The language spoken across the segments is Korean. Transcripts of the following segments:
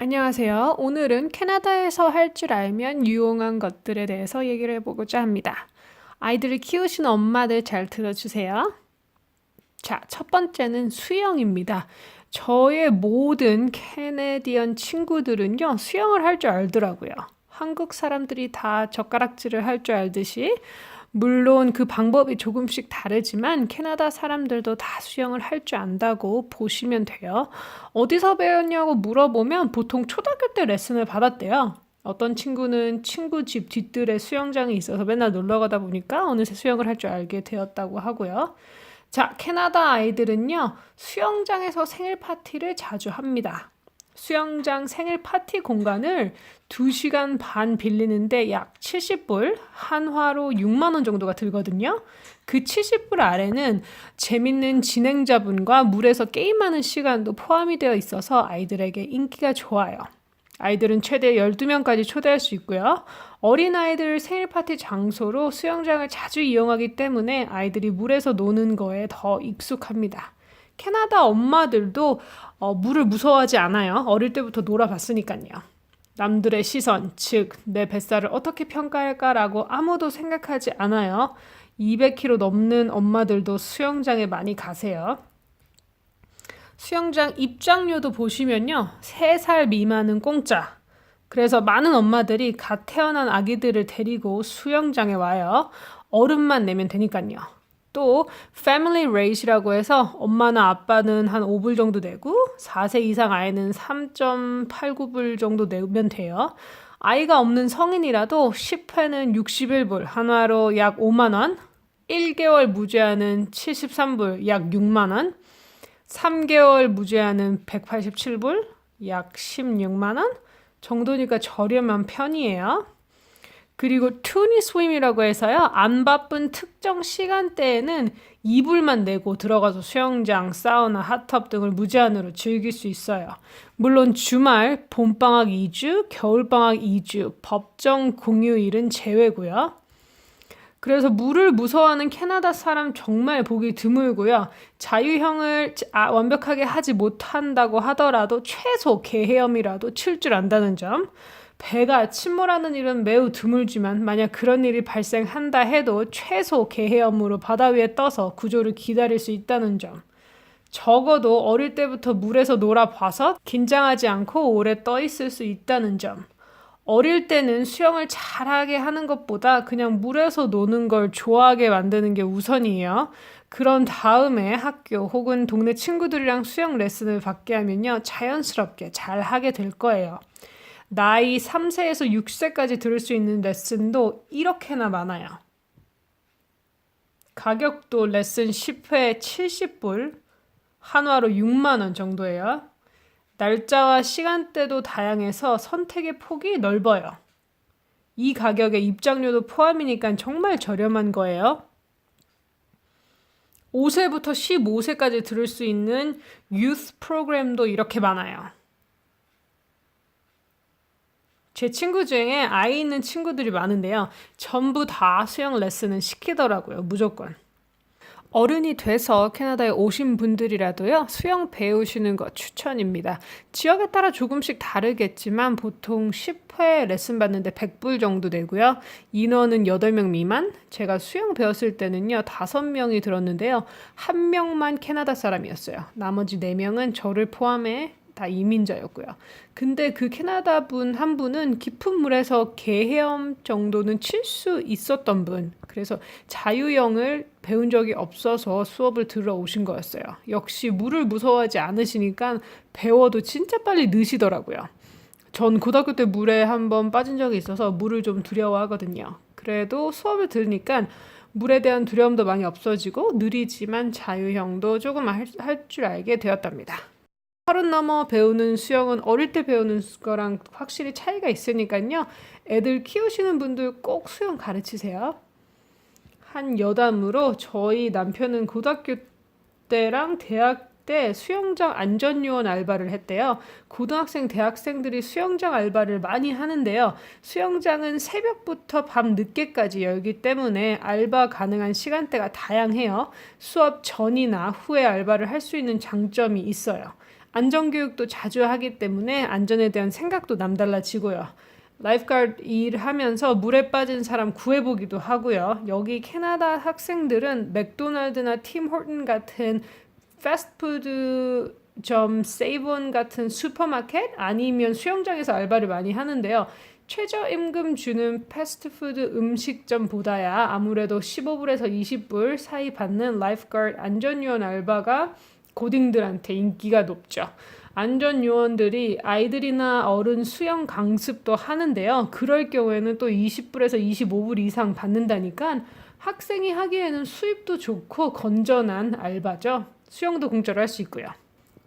안녕하세요. 오늘은 캐나다에서 할 줄 알면 유용한 것들에 대해서 얘기를 해보고자 합니다. 아이들을 키우시는 엄마들 잘 들어주세요. 자, 첫 번째는 수영입니다. 저의 모든 캐네디언 친구들은요, 수영을 할 줄 알더라고요. 한국 사람들이 다 젓가락질을 할 줄 알듯이 물론 그 방법이 조금씩 다르지만 캐나다 사람들도 다 수영을 할 줄 안다고 보시면 돼요. 어디서 배웠냐고 물어보면 보통 초등학교 때 레슨을 받았대요. 어떤 친구는 친구 집 뒤뜰에 수영장이 있어서 맨날 놀러 가다 보니까 어느새 수영을 할 줄 알게 되었다고 하고요. 자, 캐나다 아이들은요, 수영장에서 생일 파티를 자주 합니다. 수영장 생일 파티 공간을 2시간 반 빌리는데 약 70불, 한화로 6만 원 정도가 들거든요. 그 70불 아래는 재밌는 진행자분과 물에서 게임하는 시간도 포함이 되어 있어서 아이들에게 인기가 좋아요. 아이들은 최대 12명까지 초대할 수 있고요. 어린아이들 생일 파티 장소로 수영장을 자주 이용하기 때문에 아이들이 물에서 노는 거에 더 익숙합니다. 캐나다 엄마들도 물을 무서워하지 않아요. 어릴 때부터 놀아봤으니까요. 남들의 시선, 즉 내 뱃살을 어떻게 평가할까라고 아무도 생각하지 않아요. 200kg 넘는 엄마들도 수영장에 많이 가세요. 수영장 입장료도 보시면요. 3살 미만은 공짜. 그래서 많은 엄마들이 갓 태어난 아기들을 데리고 수영장에 와요. 어른만 내면 되니까요. 또 패밀리 레이트라고 해서 엄마나 아빠는 한 5불 정도 내고 4세 이상 아이는 3.89불 정도 내면 돼요. 아이가 없는 성인이라도 10회는 61불, 한화로 약 5만 원, 1개월 무제한은 73불, 약 6만 원, 3개월 무제한은 187불, 약 16만 원 정도니까 저렴한 편이에요. 그리고 투니 스윕이라고 해서요. 안 바쁜 특정 시간대에는 2불만 내고 들어가서 수영장, 사우나, 핫헙 등을 무제한으로 즐길 수 있어요. 물론 주말, 봄방학 2주, 겨울방학 2주, 법정 공휴일은 제외고요. 그래서 물을 무서워하는 캐나다 사람 정말 보기 드물고요. 자유형을 완벽하게 하지 못한다고 하더라도 최소 개헤엄이라도 칠 줄 안다는 점. 배가 침몰하는 일은 매우 드물지만 만약 그런 일이 발생한다 해도 최소 개헤엄으로 바다 위에 떠서 구조를 기다릴 수 있다는 점. 적어도 어릴 때부터 물에서 놀아봐서 긴장하지 않고 오래 떠 있을 수 있다는 점. 어릴 때는 수영을 잘하게 하는 것보다 그냥 물에서 노는 걸 좋아하게 만드는 게 우선이에요. 그런 다음에 학교 혹은 동네 친구들이랑 수영 레슨을 받게 하면요. 자연스럽게 잘 하게 될 거예요. 나이 3세에서 6세까지 들을 수 있는 레슨도 이렇게나 많아요. 가격도 레슨 10회 70불, 한화로 6만 원 정도예요. 날짜와 시간대도 다양해서 선택의 폭이 넓어요. 이 가격에 입장료도 포함이니까 정말 저렴한 거예요. 5세부터 15세까지 들을 수 있는 유스 프로그램도 이렇게 많아요. 제 친구 중에 아이 있는 친구들이 많은데요. 전부 다 수영 레슨은 시키더라고요. 무조건. 어른이 돼서 캐나다에 오신 분들이라도요, 수영 배우시는 거 추천입니다. 지역에 따라 조금씩 다르겠지만 보통 10회 레슨 받는데 100불 정도 되고요. 인원은 8명 미만. 제가 수영 배웠을 때는요, 5명이 들었는데요. 1명만 캐나다 사람이었어요. 나머지 4명은 저를 포함해 다 이민자였고요. 근데 그 캐나다 분 한 분은 깊은 물에서 개헤엄 정도는 칠 수 있었던 분. 그래서 자유형을 배운 적이 없어서 수업을 들어 오신 거였어요. 역시 물을 무서워하지 않으시니까 배워도 진짜 빨리 느시더라고요. 전 고등학교 때 물에 한번 빠진 적이 있어서 물을 좀 두려워하거든요. 그래도 수업을 들으니까 물에 대한 두려움도 많이 없어지고 느리지만 자유형도 조금 할 줄 알게 되었답니다. 30 넘어 배우는 수영은 어릴 때 배우는 거랑 확실히 차이가 있으니까요. 애들 키우시는 분들 꼭 수영 가르치세요. 한 여담으로 저희 남편은 고등학교 때랑 대학 때 수영장 안전요원 알바를 했대요. 고등학생, 대학생들이 수영장 알바를 많이 하는데요. 수영장은 새벽부터 밤 늦게까지 열기 때문에 알바 가능한 시간대가 다양해요. 수업 전이나 후에 알바를 할 수 있는 장점이 있어요. 안전교육도 자주 하기 때문에 안전에 대한 생각도 남달라지고요. 라이프가드 일하면서 물에 빠진 사람 구해보기도 하고요. 여기 캐나다 학생들은 맥도날드나 팀호튼 같은 패스트푸드점, 세이본 같은 슈퍼마켓 아니면 수영장에서 알바를 많이 하는데요. 최저임금 주는 패스트푸드 음식점보다야 아무래도 15불에서 20불 사이 받는 라이프가드 안전요원 알바가 고딩들한테 인기가 높죠. 안전요원들이 아이들이나 어른 수영 강습도 하는데요. 그럴 경우에는 또 20불에서 25불 이상 받는다니까 학생이 하기에는 수입도 좋고 건전한 알바죠. 수영도 공짜로 할 수 있고요.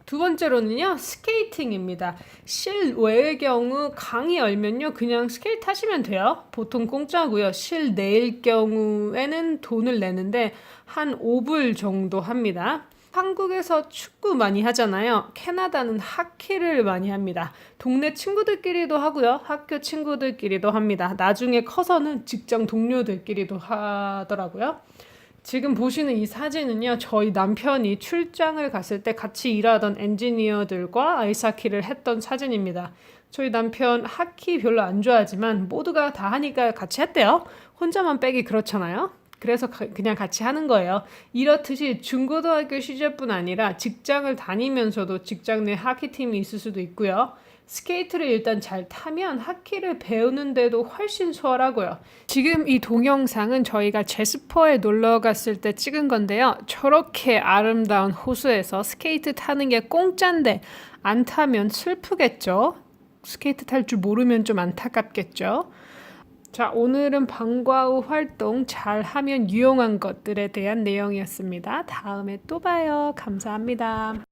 두 번째로는요, 스케이팅입니다. 실외의 경우 강이 열면요, 그냥 스케이트 하시면 돼요. 보통 공짜고요. 실내일 경우에는 돈을 내는데 한 5불 정도 합니다. 한국에서 축구 많이 하잖아요. 캐나다는 하키를 많이 합니다. 동네 친구들끼리도 하고요. 학교 친구들끼리도 합니다. 나중에 커서는 직장 동료들끼리도 하더라고요. 지금 보시는 이 사진은요, 저희 남편이 출장을 갔을 때 같이 일하던 엔지니어들과 아이스하키를 했던 사진입니다. 저희 남편 하키 별로 안 좋아하지만 모두가 다 하니까 같이 했대요. 혼자만 빼기 그렇잖아요. 그래서 그냥 같이 하는 거예요. 이렇듯이 중고등학교 시절뿐 아니라 직장을 다니면서도 직장 내 하키팀이 있을 수도 있고요. 스케이트를 일단 잘 타면 하키를 배우는데도 훨씬 수월하고요. 지금 이 동영상은 저희가 제스퍼에 놀러 갔을 때 찍은 건데요. 저렇게 아름다운 호수에서 스케이트 타는 게 공짜인데 안 타면 슬프겠죠? 스케이트 탈 줄 모르면 좀 안타깝겠죠? 자, 오늘은 방과 후 활동 잘 하면 유용한 것들에 대한 내용이었습니다. 다음에 또 봐요. 감사합니다.